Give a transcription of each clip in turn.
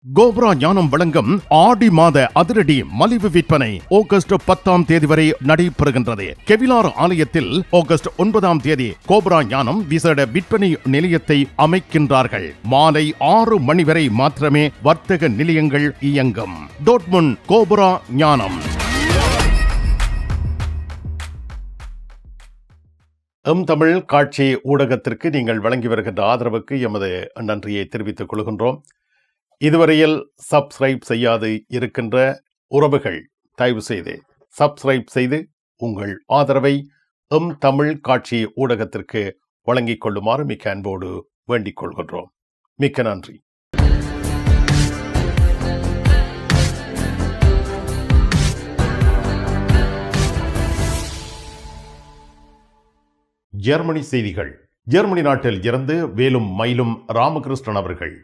Cobra ஞானம் வழங்கும் ஆடி மாத அதிரடி மலிவு விற்பனை ஆகஸ்ட் 10ஆம் தேதி வரை நடைபெறுகின்றது. கெவிலார் ஆலயத்தில் ஆகஸ்ட் 9ஆம் தேதி கோப்ரா ஞானம் விசேட விற்பனை நிலையத்தை அமைக்கின்றார்கள். மாலை 6 மணி வரை மாத்திரமே வர்த்தக நிலையங்கள் இயங்கும். டோட்முண்ட் கோப்ரா ஞானம். தமிழ் காட்சி ஊடகத்திற்கு நீங்கள் வழங்கி வருகின்ற ஆதரவுக்கு எமது நன்றியை தெரிவித்துக் கொள்கின்றோம். இதுவரையில் சப்ஸ்கிரைப் செய்யாது இருக்கின்ற உறவுகள் தயவு செய்து சப்ஸ்கிரைப் செய்து உங்கள் ஆதரவை தமிழ் காட்சி ஊடகத்திற்கு வழங்கிக் கொள்ளுமாறு மிக்க அன்போடு வேண்டிக் கொள்கின்றோம். மிக்க நன்றி. ஜெர்மனி செய்திகள். ஜெர்மனி நாட்டில் இருந்து வேலும் மயிலும் ராமகிருஷ்ணன் அவர்கள்.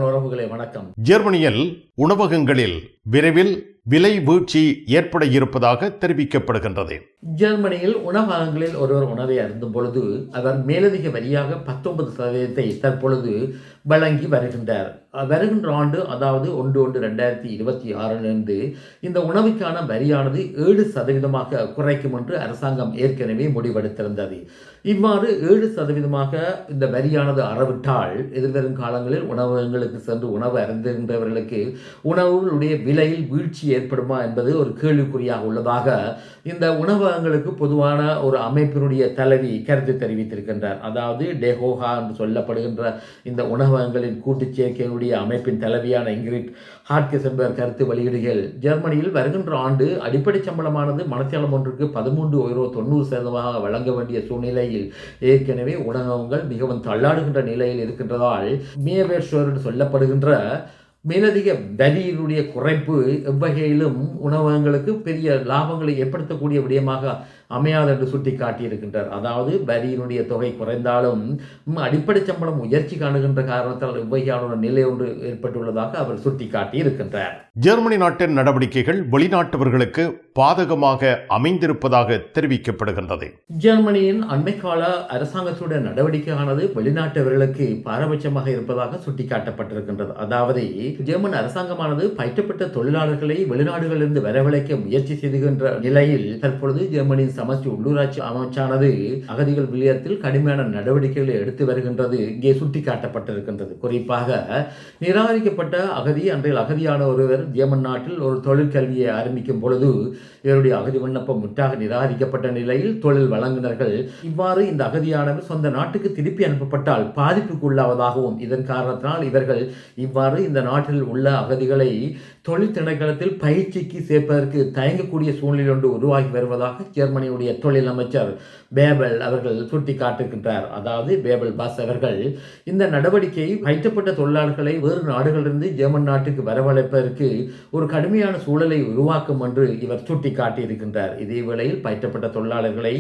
உறவுகளே வணக்கம். ஜெர்மனியில் உணவகங்களில் விரைவில் விலை வீழ்ச்சி ஏற்பட இருப்பதாக தெரிவிக்கப்படுகின்றது. ஜெர்மனியில் உணவகங்களில் ஒருவர் உணவை அருந்தும் பொழுது அவர் மேலதிக வரியாக 19% தற்பொழுது வழங்கி வருகின்றார். வருகின்ற ஆண்டு, அதாவது 1/1/2026 இந்த உணவுக்கான வரியானது 7% குறைக்கும் என்று அரசாங்கம் ஏற்கனவே முடிவெடுத்திருந்தது. இவ்வாறு 7% இந்த வரியானது அறவிட்டால் எதிர்வரும் காலங்களில் உணவகங்களுக்கு சென்று உணவு அருந்துகின்றவர்களுக்கு உணவுகளுடைய விலையில் வீழ்ச்சி ஏற்படுமா என்பது ஒரு கேள்விக்குறியாக உள்ளதாக இந்த உணவகங்களுக்கு பொதுவான ஒரு அமைப்பினுடைய தலைவி கருத்து தெரிவித்திருக்கின்றார். அதாவது டெஹோஹா என்று சொல்லப்படுகின்ற இந்த உணவகங்களின் கூட்டு சேர்க்கையினுடைய அமைப்பின் தலைவியான இங்கிரிட் ஹாட்கெஸ் என்பவர் கருத்து வெளியிடுகையில், ஜெர்மனியில் வருகின்ற ஆண்டு அடிப்படை சம்பளமானது மணத்தியாலம் ஒன்றுக்கு 13.90 வழங்க வேண்டிய சூழ்நிலையில் ஏற்கனவே உணவகங்கள் மிகவும் தள்ளாடுகின்ற நிலையில் இருக்கின்றதால் மேவேர்ஷோர் என்று சொல்லப்படுகின்ற மேலதிக வரியினுடைய குறைப்பு எவ்வகையிலும் உணவகங்களுக்கு பெரிய லாபங்களை ஏற்படுத்தக்கூடிய விடயமாக அமையாது என்று சுட்டி காட்டியிருக்கின்றார். அதாவது வரியினுடைய தொகை குறைந்தாலும் அடிப்படை சம்பளம் உயர்ச்சி காணுகின்ற காரணத்தால் எவ்வகையான நிலை ஒன்று ஏற்பட்டுள்ளதாக அவர் சுட்டி காட்டியிருக்கின்றார். ஜெர்மனி நாட்டின் நடவடிக்கைகள் வெளிநாட்டவர்களுக்கு பாதகமாக அமைந்திருப்பதாக தெரிவிக்கப்படுகின்றது. ஜெர்மனியின் அண்மைக்கால அரசாங்கத்துடைய நடவடிக்கையானது வெளிநாட்டவர்களுக்கு பாரபட்சமாக இருப்பதாக சுட்டிக்காட்டப்பட்டிருக்கின்றது. அதாவது ஜெர்மன் அரசாங்கமானது பயிற்றப்பட்ட தொழிலாளர்களை வெளிநாடுகளிலிருந்து வரவழைக்க முயற்சி செய்கின்ற நிலையில் தற்பொழுது ஜெர்மனியின் சமஷ்டி உள்ளூராட்சி அமைச்சானது அகதிகள் விடயத்தில் கடுமையான நடவடிக்கைகளை எடுத்து வருகின்றது இங்கே சுட்டிக்காட்டப்பட்டிருக்கின்றது. குறிப்பாக நிராகரிக்கப்பட்ட அகதி, அன்றைய அகதியான ஒருவர் ஜெர்மன் நாட்டில் ஒரு தொழிற்கல்வியை ஆரம்பிக்கும் பொழுது இவருடைய அகதி விண்ணப்பம் முற்றாக நிராகரிக்கப்பட்ட நிலையில் தொழில் வழங்குனர்கள் இவ்வாறு இந்த அகதியானவர் சொந்த நாட்டுக்கு திருப்பி அனுப்பப்பட்டால் பாதிப்புக்கு உள்ளாவதாகவும், இதன் காரணத்தினால் இவர்கள் இவ்வாறு இந்த நாட்டில் உள்ள அகதிகளை தொழில் திணைக்களத்தில் பயிற்சிக்கு சேர்ப்பதற்கு தயங்கக்கூடிய சூழ்நிலை ஒன்று உருவாகி வருவதாக ஜெர்மனியுடைய தொழில் அமைச்சர் பேபல் அவர்கள் சுட்டிக்காட்டுகின்றார். அதாவது பேபல் பாஸ் அவர்கள் இந்த நடவடிக்கையை பயிற்றப்பட்ட தொழிலாளர்களை வேறு நாடுகளிலிருந்து ஜெர்மன் நாட்டுக்கு வரவழைப்பதற்கு ஒரு கடுமையான சூழலை உருவாக்கும் என்று இவர் சுட்டிக்காட்டியிருக்கின்றார். இதே வேளையில் பயிற்றப்பட்ட தொழிலாளர்களை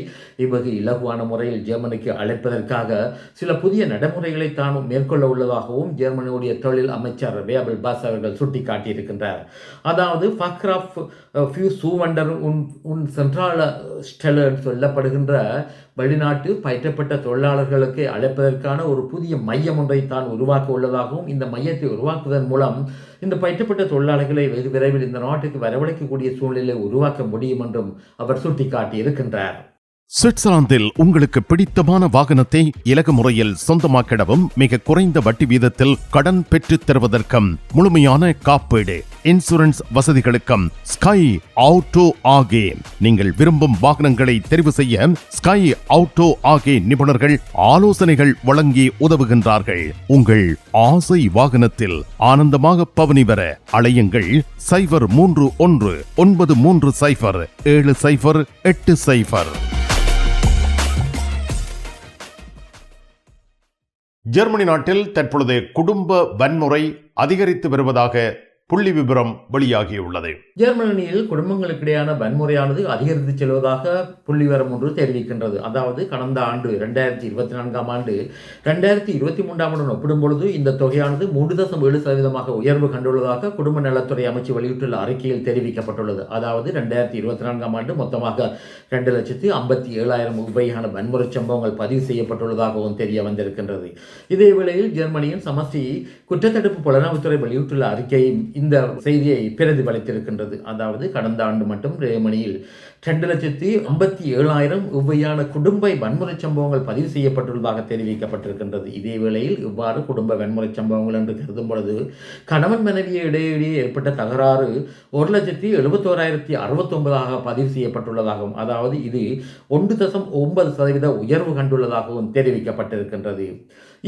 இவ்வகை இலகுவான முறையில் ஜெர்மனிக்கு அழைப்பதற்காக சில புதிய நடைமுறைகளை தான் மேற்கொள்ள உள்ளதாகவும் ஜெர்மனியுடைய தொழில் அமைச்சர் பேபல் பாஸ் அவர்கள் சுட்டிக்காட்டியிருக்கின்றார். அதாவது ஃபக்ராஃப் ஃபியூ சூவண்டர் உன் சென்ட்ரல் ஸ்டெலர் சொல்லப்படுகின்ற வெளிநாட்டு பயிற்றப்பட்ட தொழிலாளர்களுக்கு அழைப்பதற்கான ஒரு புதிய மையம் ஒன்றை தான் உருவாக்க உள்ளதாகவும், இந்த மையத்தை உருவாக்குவதன் மூலம் இந்த பயிற்றப்பட்ட தொழிலாளர்களை வெகு விரைவில் இந்த நாட்டுக்கு வரவழைக்கக்கூடிய சூழ்நிலை உருவாக்க முடியும் என்றும் அவர் சுட்டிக்காட்டியிருக்கின்றார். சுவிட்சர்லாந்தில் உங்களுக்கு பிடித்தமான வாகனத்தை இலகு முறையில் சொந்தமாக்கிடவும் மிக குறைந்த வட்டி வீதத்தில் கடன் பெற்றுத் தருவதற்கும் முழுமையான காப்பீடு இன்சூரன்ஸ் வசதிகளுக்கும் ஸ்கை ஆட்டோ ஆகே. நீங்கள் விரும்பும் வாகனங்களை தெரிவு செய்ய ஸ்கை ஆட்டோ ஆகே நிபுணர்கள் ஆலோசனைகள் வழங்கி உதவுகின்றார்கள். உங்கள் ஆசை வாகனத்தில் ஆனந்தமாக பவனி வர அலையுங்கள் 031 930 7080. ஜெர்மனி நாட்டில் தற்பொழுது குடும்ப வன்முறை அதிகரித்து வருவதாக புள்ளி விவரம் வெளியாகியுள்ளது. ஜெர்மனியில் குடும்பங்களுக்கிடையான வன்முறையானது அதிகரித்து செல்வதாக புள்ளிவிவரம் ஒன்று தெரிவிக்கின்றது. அதாவது கடந்த ஆண்டு 2024 ஆண்டு 2023 ஆண்டுடன் ஒப்பிடும்பொழுது இந்த தொகையானது 3.7% உயர்வு கண்டுள்ளதாக குடும்ப நலத்துறை அமைச்சு வெளியிட்டுள்ள அறிக்கையில் தெரிவிக்கப்பட்டுள்ளது. அதாவது 2024 ஆண்டு மொத்தமாக 2,57,000 வகையான வன்முறை சம்பவங்கள் பதிவு செய்யப்பட்டுள்ளதாகவும் தெரிய வந்திருக்கின்றது. இதே வேளையில் ஜெர்மனியின் சமஷ்டி குற்றத்தடுப்பு புலனாய்வுத்துறை வெளியிட்டுள்ள அறிக்கை இந்த செய்தியை பிரதிபலித்திருக்கின்றது. அதாவது கடந்த ஆண்டு மட்டும் ஜெர்மனியில் 2,57,000 இவ்வையான குடும்ப வன்முறை சம்பவங்கள் பதிவு செய்யப்பட்டுள்ளதாக தெரிவிக்கப்பட்டிருக்கின்றது. இதே வேளையில் இவ்வாறு குடும்ப வன்முறை சம்பவங்கள் என்று கருதும் பொழுது கணவன் மனைவியை இடையே ஏற்பட்ட தகராறு 1,71,069 பதிவு செய்யப்பட்டுள்ளதாகவும், அதாவது இது 1.9% உயர்வு கண்டுள்ளதாகவும் தெரிவிக்கப்பட்டிருக்கின்றது.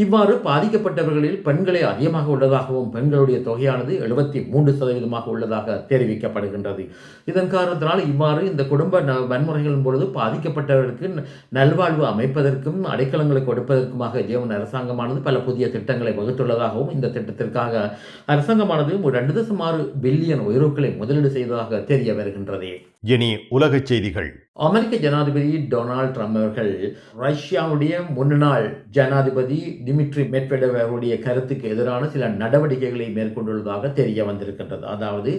இவ்வாறு பாதிக்கப்பட்டவர்களில் பெண்களே அதிகமாக உள்ளதாகவும் பெண்களுடைய தொகையானது 73% உள்ளதாக தெரிவிக்கப்படுகின்றது. இதன் காரணத்தினால் இவ்வாறு இந்த குடும்ப வன்முறைகளின் பொழுது பாதிக்கப்பட்டவர்களுக்கு நல்வாழ்வு அமைப்பதற்கும் அடைக்கலங்களை கொடுப்பதற்குமாக ஜெர்மன் அரசாங்கமானது பல புதிய திட்டங்களை வகுத்துள்ளதாகவும் இந்த திட்டத்திற்காக அரசாங்கமானது 2.6 பில்லியன் யூரோக்களை முதலீடு செய்ததாக தெரிய வருகின்றது. இனி உலக செய்திகள். அமெரிக்க ஜனாதிபதி டொனால்ட் ட்ரம்ப் அவர்கள் ரஷ்யாவுடைய முன்னாள் ஜனாதிபதி டிமிட்ரி மெட்வெடேவ் அவருடைய கருத்துக்கு எதிரான சில நடவடிக்கைகளை மேற்கொண்டுள்ளதாக தெரிய வந்திருக்கின்றது. அதாவது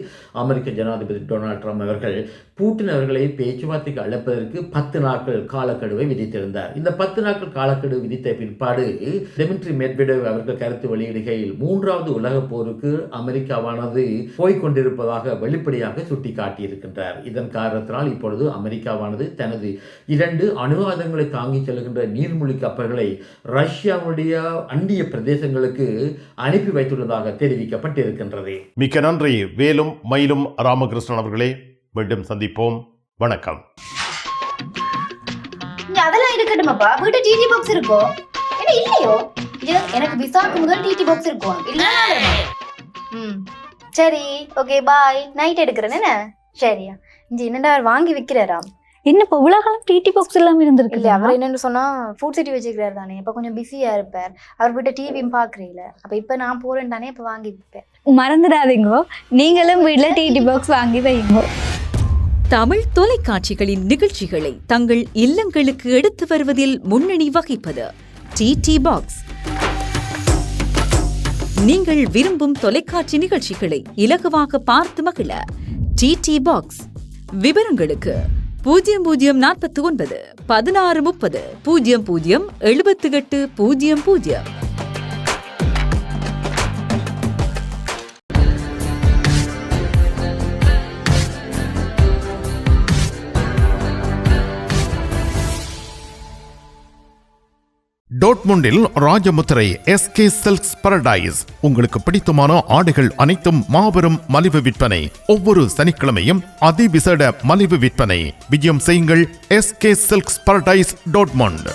அமெரிக்க ஜனாதிபதி டொனால்ட் ட்ரம்ப் அவர்கள் பூட்டின் அவர்களை பேச்சுவார்த்தைக்கு அழைப்பதற்கு 10 நாட்கள் காலக்கெடுவை விதித்திருந்தார். இந்த 10 நாட்கள் காலக்கெடு விதித்த பிற்பாடு டிமிட்ரி மெட்வெடேவ் அவர்கள் கருத்து வெளியிடுகையில் 3வது உலக போருக்கு அமெரிக்காவானது போய்கொண்டிருப்பதாக வெளிப்படையாக சுட்டிக்காட்டியிருக்கின்றார். இதன் காரணத்தினால் இப்பொழுது அமெரிக்காவானது தனது 2 அணு ஆயுதங்களை தாங்கி செல்கின்ற நீர்மூழ்கி கப்பல்களை ரஷ்யாவுடைய அண்டிய பிரதேசங்களுக்கு அனுப்பி வைத்துள்ளதாக தெரிவிக்கப்பட்டிருக்கின்றது. மிக்க நன்றி வேலும் மயிலும் ராமகிருஷ்ணன் அவர்களே. மீண்டும் சந்திப்போம். வணக்கம். அதெல்லாம் இருக்கட்டுமாப்பா, வீட்டு டிடி பாக்ஸ் இருக்கோ என்ன இல்லையோ? எனக்கு விசாக்கு முதல் டிடி பாக்ஸ் இருக்கும் இல்ல? சரி, ஓகே, பாய். நைட் எடுக்கிறேன் என்ன? சரியா இங்க என்னடா வாங்கி விற்கிறாராம்? என்ன இப்போ உலகம் டிடி பாக்ஸ் எல்லாம் இருந்திருக்கு? இல்ல, அவர் என்னன்னு சொன்னா ஃபுட் சிட்டி வச்சுக்கிறாரு தானே, இப்ப கொஞ்சம் பிஸியா இருப்பார். அவர் வீட்டை டிவியும் பாக்குறீங்கள, அப்ப இப்ப நான் போறேன் தானே, இப்ப வாங்கி விற்பேன். மறந்துடாதீங்க, நீங்களும் வீட்டுல டிடி பாக்ஸ் வாங்கி வைங்க. தமிழ் தொலைக்காட்சிகளின் நிகழ்ச்சிகளை தங்கள் இல்லங்களுக்கு எடுத்து வருவதில் முன்னணி வகிப்பது டிடி பாக்ஸ். நீங்கள் விரும்பும் தொலைக்காட்சி நிகழ்ச்சிகளை இலகுவாக பார்த்து மகிழ டிடி பாக்ஸ். விவரங்களுக்கு 0049 1630 00 78 00. டோட்முண்டில் ராஜமுத்திரை SK சில்க்ஸ் பாரடைஸ். உங்களுக்கு பிடித்தமான ஆடைகள் அனைத்தும் மாபெரும் மலிவு விற்பனை. ஒவ்வொரு சனிக்கிழமையும் அதிவிசேட மலிவு விற்பனை. விஜயம் செய்யுங்கள் SK சில்க்ஸ் பாரடைஸ் டோட்முண்ட்.